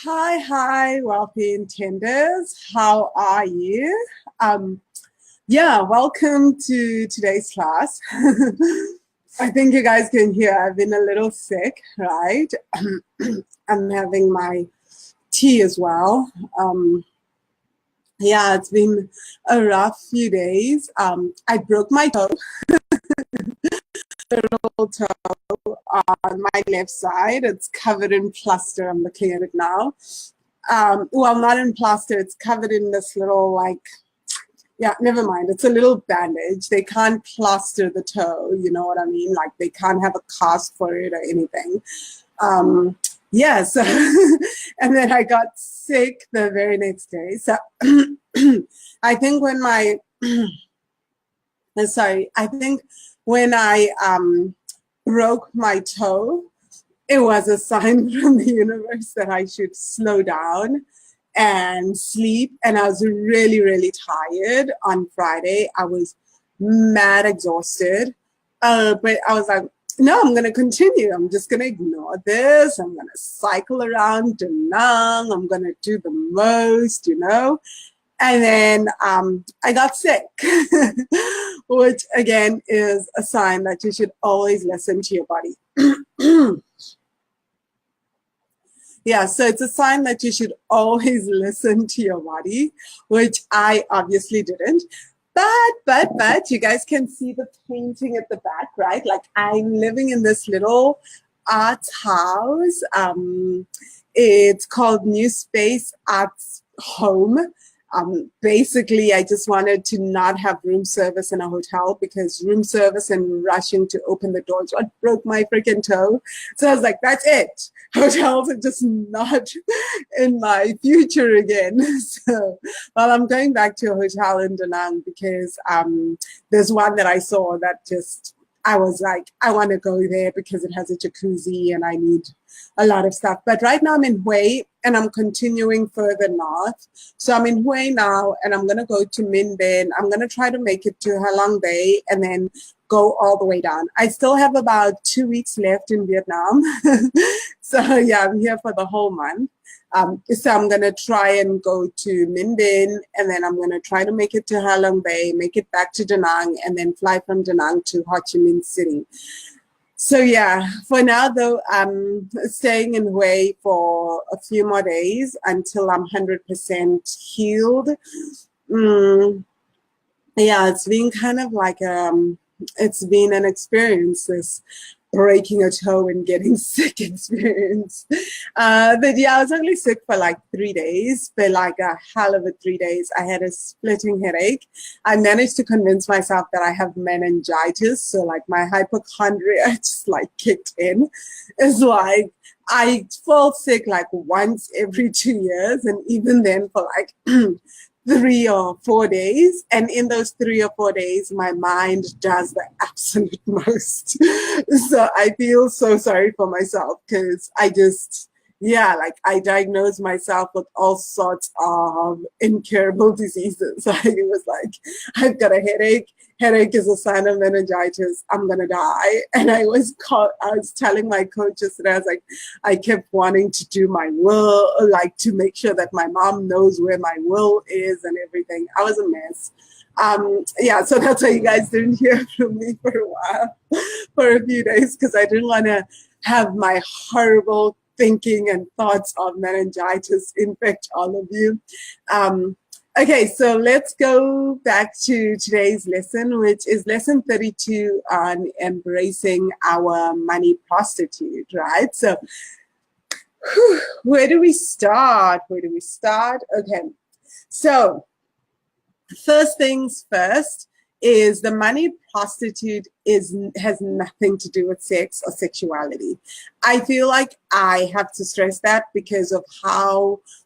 Hi, wealthy intenders. How are you? Welcome to today's class. I think you guys can hear I've been a little sick, right? I'm having my tea as well. It's been a rough few days. I broke my toe, toe on my left side. It's covered in plaster. I'm looking at it now. Well, not in plaster. It's covered in this little never mind. It's a little bandage. They can't plaster the toe. You know what I mean? Like they can't have a cast for it or anything. So and then I got sick the very next day. So I think when my I think when I broke my toe, it was a sign from the universe that I should slow down and sleep. And I was really, really tired on Friday. I was mad exhausted. But I was like, no, I'm going to continue. I'm just going to ignore this. I'm going to cycle around Da Nang. I'm going to do the most, And then I got sick, which again is a sign that you should always listen to your body. So it's a sign that you should always listen to your body, which I obviously didn't. But you guys can see the painting at the back, right? Like I'm living in this little art house. It's called New Space Arts Home. Basically, I just wanted to not have room service in a hotel because room service and rushing to open the doors what broke my freaking toe. So I was like, that's it. Hotels are just not in my future again. So, I'm going back to a hotel in Da Nang because there's one that I saw that I was like, I want to go there because it has a jacuzzi and I need a lot of stuff. But right now I'm in Hue and I'm continuing further north. So I'm in Hue now and I'm going to go to Minh Ben. I'm going to try to make it to Halong Bay and then go all the way down. I still have about 2 weeks left in Vietnam. So I'm here for the whole month. So I'm going to try and go to Minh Ben, and then I'm going to try to make it to Halong Bay, make it back to Da Nang, and then fly from Da Nang to Ho Chi Minh City. So for now though, I'm staying in Hue for a few more days until I'm 100% healed. It's been kind of like it's been an experience, this breaking a toe and getting sick experience. I was only sick for like 3 days, but like a hell of a 3 days. I had a splitting headache. I managed to convince myself that I have meningitis. So like my hypochondria just like kicked in. It's like I fall sick like once every 2 years. And even then for like 3 or 4 days, and in those 3 or 4 days my mind does the absolute most. So I feel so sorry for myself because I just I diagnosed myself with all sorts of incurable diseases. Like it was like, I've got a headache is a sign of meningitis, I'm gonna die. And I was telling my coach yesterday, I was like, I kept wanting to do my will, like to make sure that my mom knows where my will is and everything. I was a mess. So that's why you guys didn't hear from me for a while, for a few days, because I didn't want to have my horrible thinking and thoughts of meningitis infect all of you. Okay, so let's go back to today's lesson, which is lesson 32 on embracing our money prostitute, right? So where do we start? Okay, so first things first is the money prostitute has nothing to do with sex or sexuality. I feel like I have to stress that because of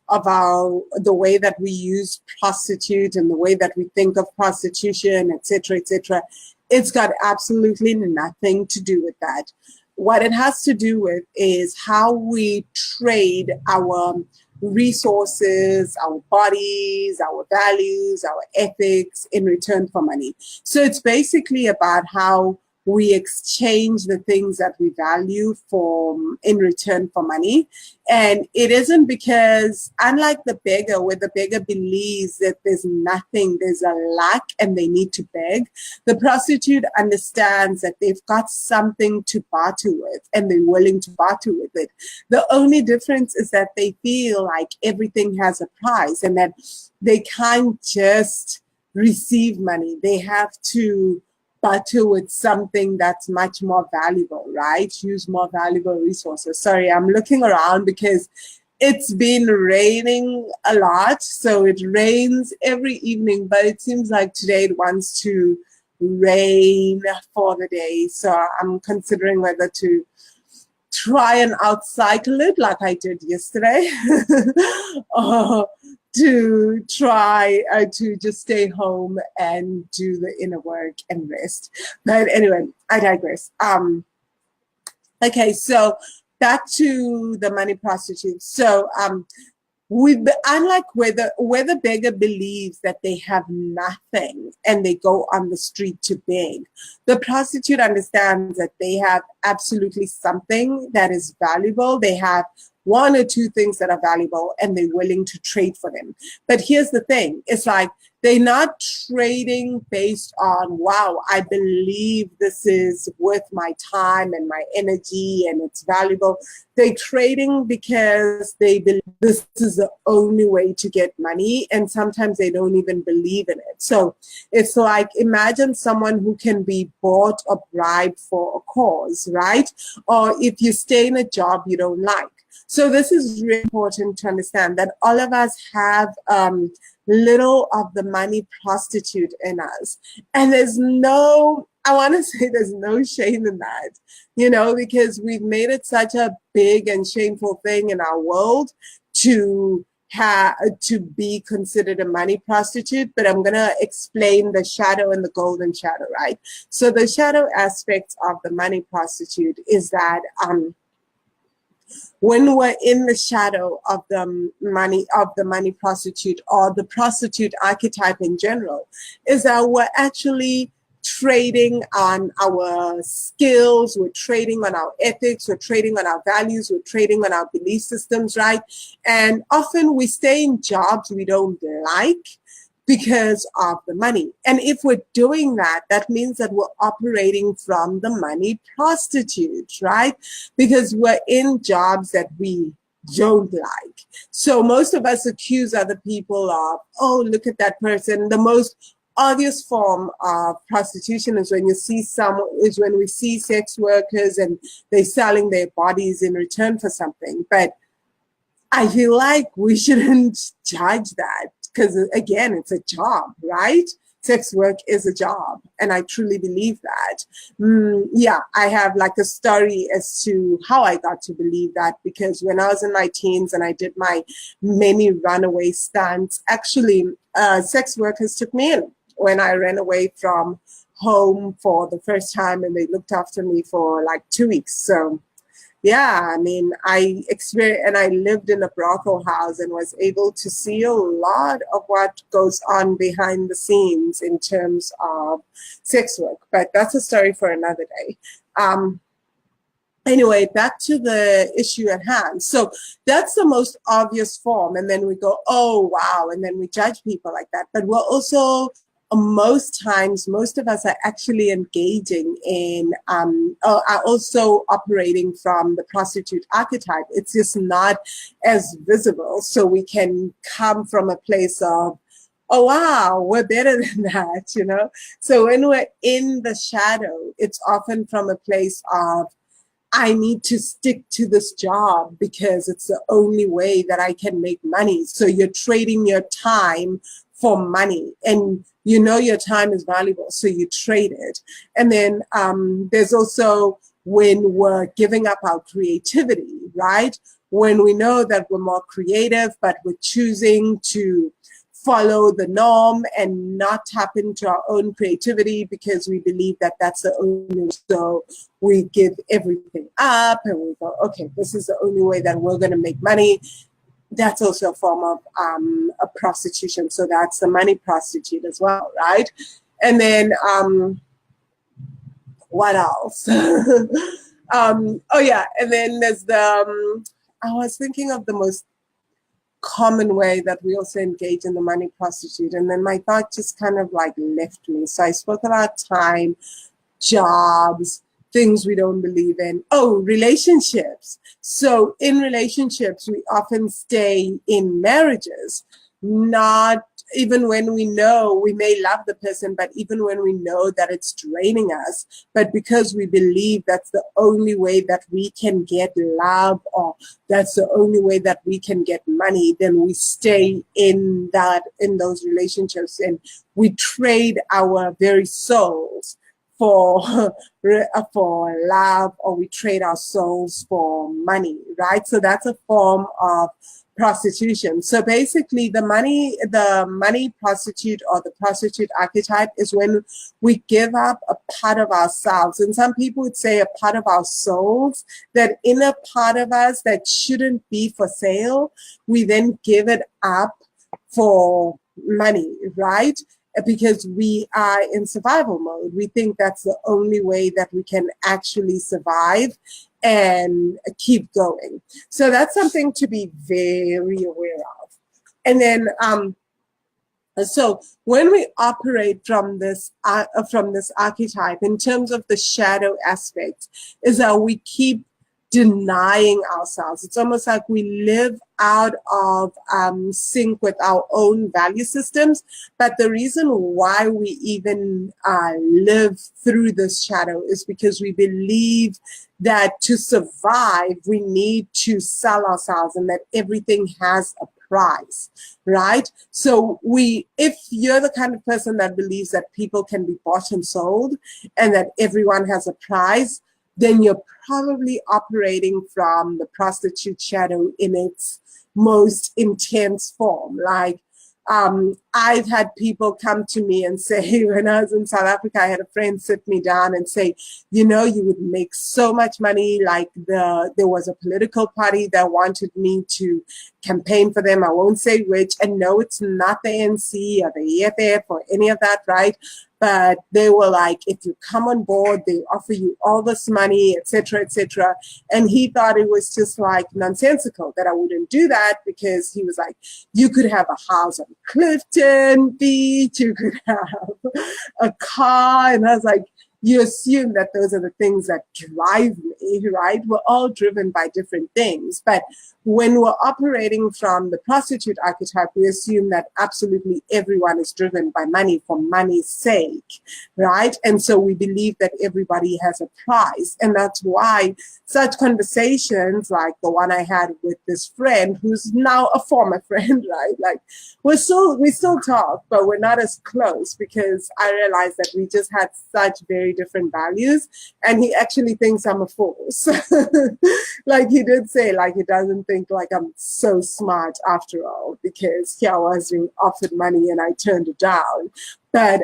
the way that we use prostitute and the way that we think of prostitution, etc., etc. It's got absolutely nothing to do with that. What it has to do with is how we trade our resources, our bodies, our values, our ethics in return for money. So it's basically about how we exchange the things that we value for in return for money. And it isn't because, unlike the beggar, where the beggar believes that there's nothing, there's a lack and they need to beg, the prostitute understands that they've got something to barter with and they're willing to barter with it. The only difference is that they feel like everything has a price and that they can't just receive money. They have to barter with something that's much more valuable, right? Use more valuable resources. Sorry, I'm looking around because it's been raining a lot. So it rains every evening, but it seems like today it wants to rain for the day. So I'm considering whether to try and outcycle it like I did yesterday or to try to just stay home and do the inner work and rest. But anyway, I digress. Okay, so back to the money prostitute. So unlike where the beggar believes that they have nothing and they go on the street to beg, the prostitute understands that they have absolutely something that is valuable. They have one or two things that are valuable and they're willing to trade for them. But here's the thing. It's like they're not trading based on, wow, I believe this is worth my time and my energy and it's valuable. They're trading because they believe this is the only way to get money, and sometimes they don't even believe in it. So it's like, imagine someone who can be bought or bribed for a cause, right? Or if you stay in a job you don't like. So this is really important to understand that all of us have little of the money prostitute in us. And there's no, I want to say there's no shame in that, you know, because we've made it such a big and shameful thing in our world to be considered a money prostitute. But I'm going to explain the shadow and the golden shadow, right? So the shadow aspect of the money prostitute is that when we're in the shadow of the money prostitute, or the prostitute archetype in general, is that we're actually trading on our skills, we're trading on our ethics, we're trading on our values, we're trading on our belief systems, right? And often we stay in jobs we don't like because of the money. And if we're doing that, that means that we're operating from the money prostitute, right? Because we're in jobs that we don't like. So most of us accuse other people of, oh, look at that person. The most obvious form of prostitution is when we see sex workers and they're selling their bodies in return for something. But I feel like we shouldn't judge that, because again, it's a job, right? Sex work is a job, and I truly believe that. Yeah, I have like a story as to how I got to believe that, because when I was in my teens and I did my many runaway stunts, actually, sex workers took me in when I ran away from home for the first time, and they looked after me for like 2 weeks. So yeah, I mean, I experienced, and I lived in a brothel house and was able to see a lot of what goes on behind the scenes in terms of sex work. But that's a story for another day. Anyway, back to the issue at hand. So that's the most obvious form. And then we go, oh, wow. And then we judge people like that. But we're also, most times, most of us are actually engaging in, are also operating from the prostitute archetype. It's just not as visible. So we can come from a place of, oh, wow, we're better than that, you know? So when we're in the shadow, it's often from a place of, I need to stick to this job because it's the only way that I can make money. So you're trading your time for money, and you know your time is valuable, so you trade it. And then there's also when we're giving up our creativity, right? When we know that we're more creative, but we're choosing to follow the norm and not tap into our own creativity because we believe that that's the only way. So we give everything up and we go, okay, this is the only way that we're going to make money. That's also a form of a prostitution. So that's the money prostitute as well, right? And then what else? Oh yeah, and then there's the, I was thinking of the most common way that we also engage in the money prostitute, and then my thought just kind of like left me. So I spoke about time, jobs, things we don't believe in. Oh, relationships. So in relationships, we often stay in marriages, not even when we know we may love the person, but even when we know that it's draining us, but because we believe that's the only way that we can get love, or that's the only way that we can get money, then we stay in those relationships, and we trade our very souls for for love, or we trade our souls for money, right? So that's a form of prostitution. So basically the money prostitute, or the prostitute archetype, is when we give up a part of ourselves, and some people would say a part of our souls, that inner part of us that shouldn't be for sale, we then give it up for money, right? Because we are in survival mode. We think that's the only way that we can actually survive and keep going. So that's something to be very aware of. And then, so when we operate from this archetype, in terms of the shadow aspect, is that we keep denying ourselves. It's almost like we live out of sync with our own value systems. But the reason why we even live through this shadow is because we believe that to survive, we need to sell ourselves, and that everything has a price, right? So if you're the kind of person that believes that people can be bought and sold, and that everyone has a price, then you're probably operating from the prostitute shadow in its most intense form. Like, I've had people come to me and say, when I was in South Africa, I had a friend sit me down and say, you would make so much money. Like, there was a political party that wanted me to campaign for them. I won't say which. And no, it's not the NC or the EFF or any of that, right? But they were like, if you come on board, they offer you all this money, etc., etc. And he thought it was just like nonsensical that I wouldn't do that, because he was like, you could have a house on Clifton Beach, you could have a car. And I was like, you assume that those are the things that drive me, right? We're all driven by different things. But when we're operating from the prostitute archetype, we assume that absolutely everyone is driven by money for money's sake, right? And so we believe that everybody has a price. And that's why such conversations like the one I had with this friend, who's now a former friend, right? Like, we still talk, but we're not as close, because I realized that we just had such very different values, and he actually thinks I'm a force. Like, he did say, like, he doesn't think like I'm so smart after all, because here I was being offered money and I turned it down. But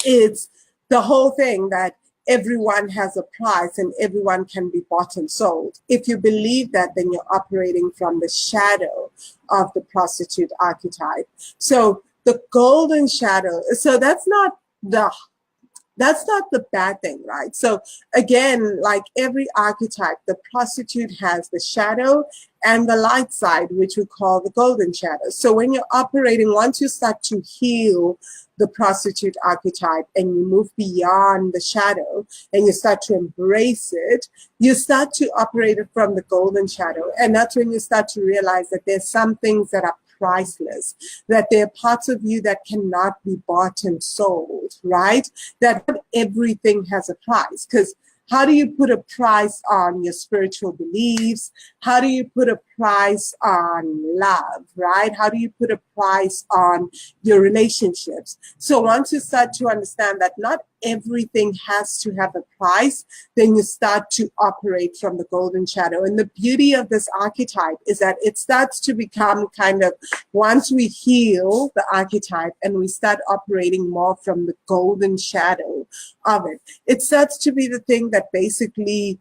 it's the whole thing that everyone has a price and everyone can be bought and sold. If you believe that, then you're operating from the shadow of the prostitute archetype. So the golden shadow, so that's not the bad thing, right? So again, like every archetype, the prostitute has the shadow and the light side, which we call the golden shadow. So when you're operating, once you start to heal the prostitute archetype and you move beyond the shadow and you start to embrace it, you start to operate from the golden shadow. And that's when you start to realize that there's some things that are priceless, that there are parts of you that cannot be bought and sold, right? That everything has a price. Because how do you put a price on your spiritual beliefs? How do you put a price on love, right? How do you put a price on your relationships? So once you start to understand that not everything has to have a price, then you start to operate from the golden shadow. And the beauty of this archetype is that it starts to become kind of, once we heal the archetype and we start operating more from the golden shadow of it, it starts to be the thing that basically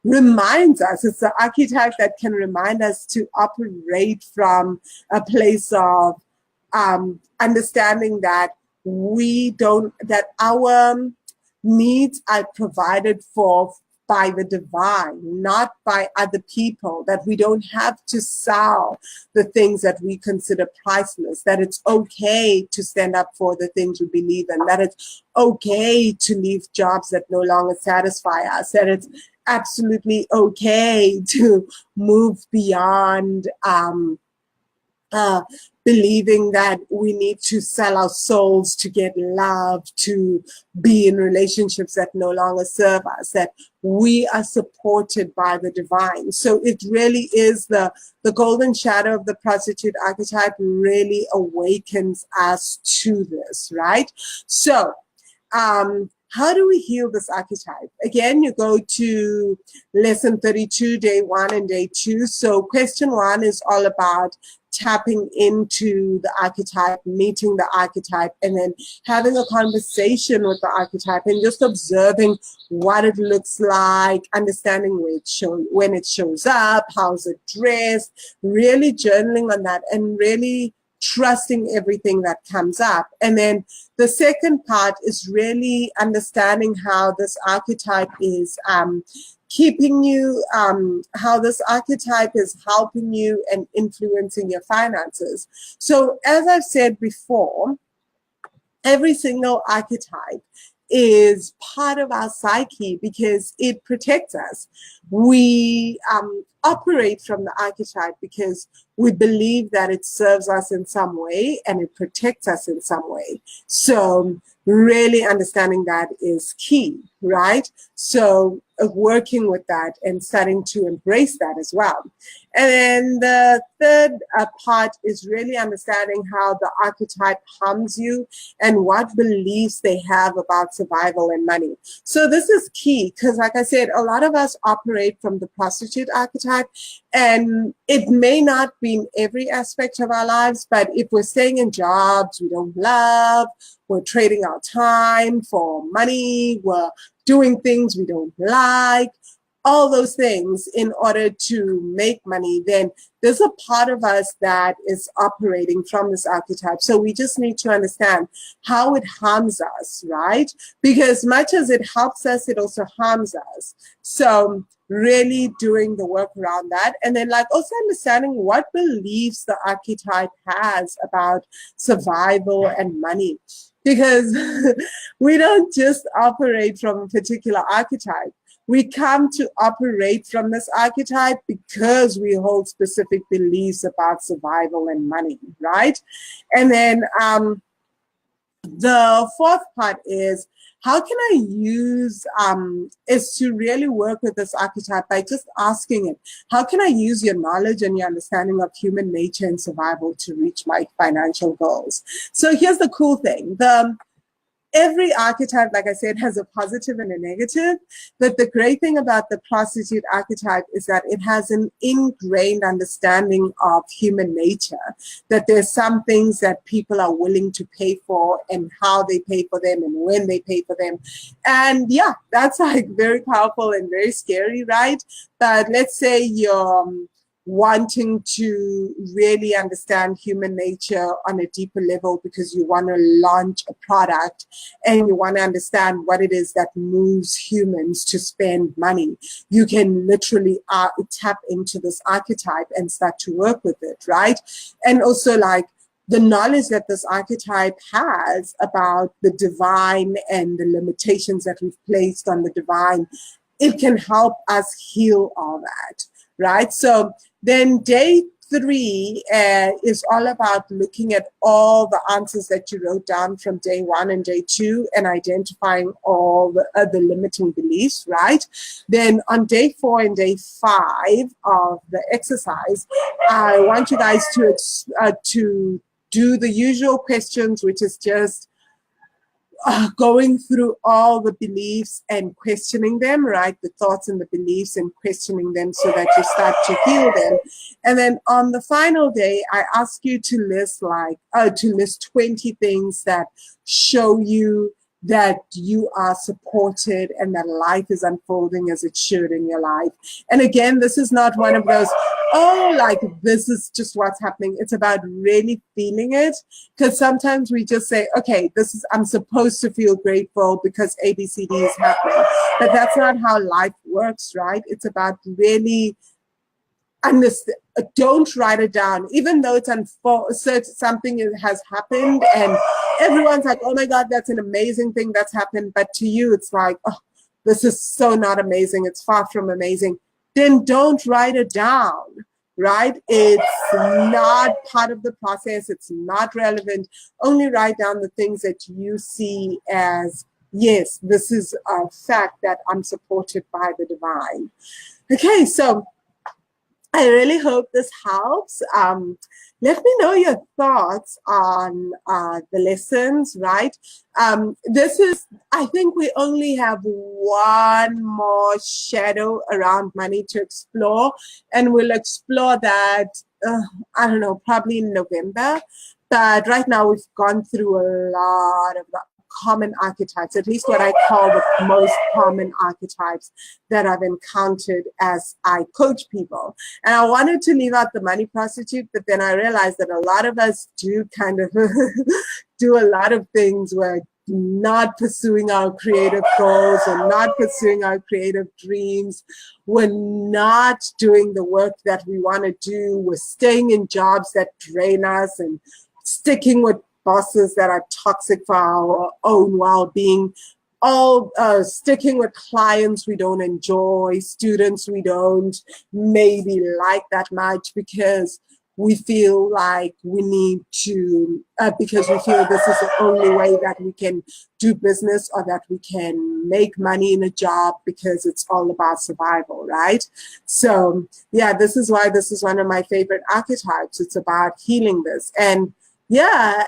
reminds us. It's the archetype that can remind us to operate from a place of understanding that that our needs are provided for by the divine, not by other people, that we don't have to sell the things that we consider priceless, that it's okay to stand up for the things we believe in, that it's okay to leave jobs that no longer satisfy us, that it's absolutely okay to move beyond believing that we need to sell our souls to get love, to be in relationships that no longer serve us, that we are supported by the divine. So it really is the golden shadow of the prostitute archetype really awakens us to this, right? So how do we heal this archetype? Again, you go to lesson 32, day 1 and day 2. So question 1 is all about tapping into the archetype, meeting the archetype, and then having a conversation with the archetype and just observing what it looks like, understanding when it shows up, how's it dressed, really journaling on that and really trusting everything that comes up. And then the second part is really understanding how this archetype is keeping you, how this archetype is helping you and influencing your finances. So as I've said before, every single archetype is part of our psyche because it protects us. We operate from the archetype because we believe that it serves us in some way and it protects us in some way. So really understanding that is key, right? So working with that and starting to embrace that as well. And then the third part is really understanding how the archetype harms you and what beliefs they have about survival and money. So this is key because, like I said, a lot of us operate from the prostitute archetype, and it may not be in every aspect of our lives, but if we're staying in jobs we don't love, we're trading our time for money, we're doing things we don't like, all those things in order to make money, then there's a part of us that is operating from this archetype. So we just need to understand how it harms us, right? Because much as it helps us, it also harms us. So really doing the work around that. And then like also understanding what beliefs the archetype has about survival and money. Because we don't just operate from a particular archetype. We come to operate from this archetype because we hold specific beliefs about survival and money, right? And then the fourth part is, how can I use, is to really work with this archetype by just asking it, how can I use your knowledge and your understanding of human nature and survival to reach my financial goals? So here's the cool thing. Every archetype, like I said, has a positive and a negative. But the great thing about the prostitute archetype is that it has an ingrained understanding of human nature, that there's some things that people are willing to pay for and how they pay for them and when they pay for them. And yeah, that's like very powerful and very scary, right? But let's say you're wanting to really understand human nature on a deeper level because you want to launch a product and you want to understand what it is that moves humans to spend money. You can literally tap into this archetype and start to work with it, right? And also like the knowledge that this archetype has about the divine and the limitations that we've placed on the divine, it can help us heal all that, right? So then day 3 is all about looking at all the answers that you wrote down from day 1 and day 2 and identifying all the limiting beliefs, right? Then on day 4 and day 5 of the exercise, I want you guys to do the usual questions, which is just going through all the beliefs and questioning them, right? The thoughts and the beliefs and questioning them so that you start to heal them. And then on the final day, I ask you to list 20 things that show you that you are supported and that life is unfolding as it should in your life. And again, this is not one of those, oh, like this is just what's happening. It's about really feeling it, because sometimes we just say, okay, I'm supposed to feel grateful because ABCD is happening. But that's not how life works, right? It's about really understand. Don't write it down, even though it's something has happened and everyone's like, oh my God, that's an amazing thing that's happened. But to you, it's like, oh, this is so not amazing. It's far from amazing. Then don't write it down, right? It's not part of the process. It's not relevant. Only write down the things that you see as, yes, this is a fact that I'm supported by the divine. Okay, so I really hope this helps. Let me know your thoughts on the lessons, right? I think we only have one more shadow around money to explore, and we'll explore that, I don't know, probably in November. But right now we've gone through a lot of the common archetypes, at least what I call the most common archetypes that I've encountered as I coach people. And I wanted to leave out the money prostitute, but then I realized that a lot of us do kind of do a lot of things where not pursuing our creative goals or not pursuing our creative dreams. We're not doing the work that we want to do. We're staying in jobs that drain us and sticking with bosses that are toxic for our own well-being, all sticking with clients we don't enjoy, students we don't maybe like that much because we feel like we need to, because we feel this is the only way that we can do business or that we can make money in a job, because it's all about survival, right? So yeah, this is why this is one of my favorite archetypes. It's about healing this. And yeah,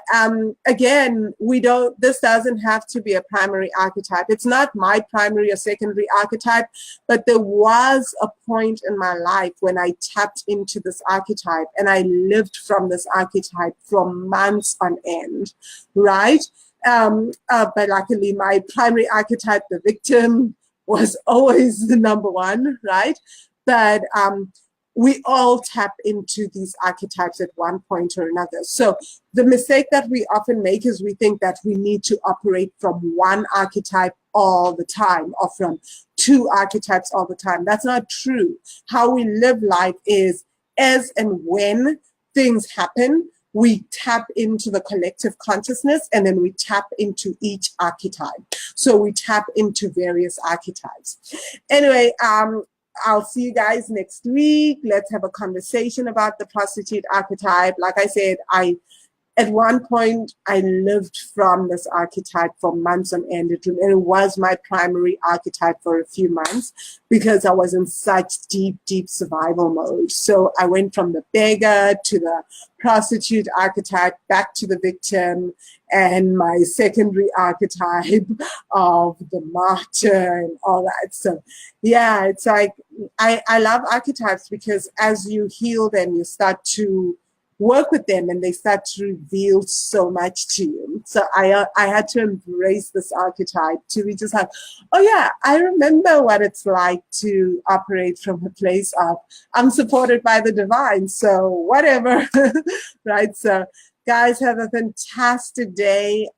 again, this doesn't have to be a primary archetype. It's not my primary or secondary archetype, but there was a point in my life when I tapped into this archetype and I lived from this archetype for months on end, right? But luckily my primary archetype, the victim, was always the number one, right? But we all tap into these archetypes at one point or another. So the mistake that we often make is we think that we need to operate from one archetype all the time or from two archetypes all the time. That's not true. How we live life is as and when things happen, we tap into the collective consciousness and then we tap into each archetype. So we tap into various archetypes. Anyway, I'll see you guys next week. Let's have a conversation about the prostitute archetype. Like I said, at one point, I lived from this archetype for months on end. It was my primary archetype for a few months because I was in such deep, deep survival mode. So I went from the beggar to the prostitute archetype, back to the victim, and my secondary archetype of the martyr and all that. So yeah, it's like, I love archetypes because as you heal them, you start to work with them and they start to reveal so much to you. So I had to embrace this archetype to be just like, oh yeah, I remember what it's like to operate from a place of I'm supported by the divine, so whatever. Right? So guys, have a fantastic day.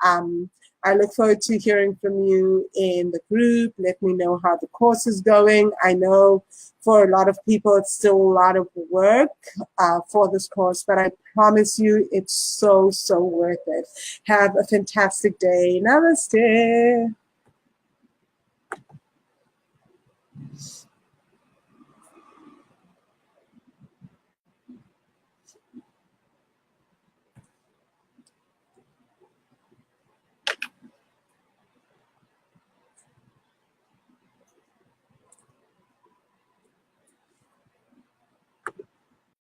I look forward to hearing from you in the group. Let me know how the course is going. I know for a lot of people, it's still a lot of work for this course, but I promise you it's so, so worth it. Have a fantastic day. Namaste.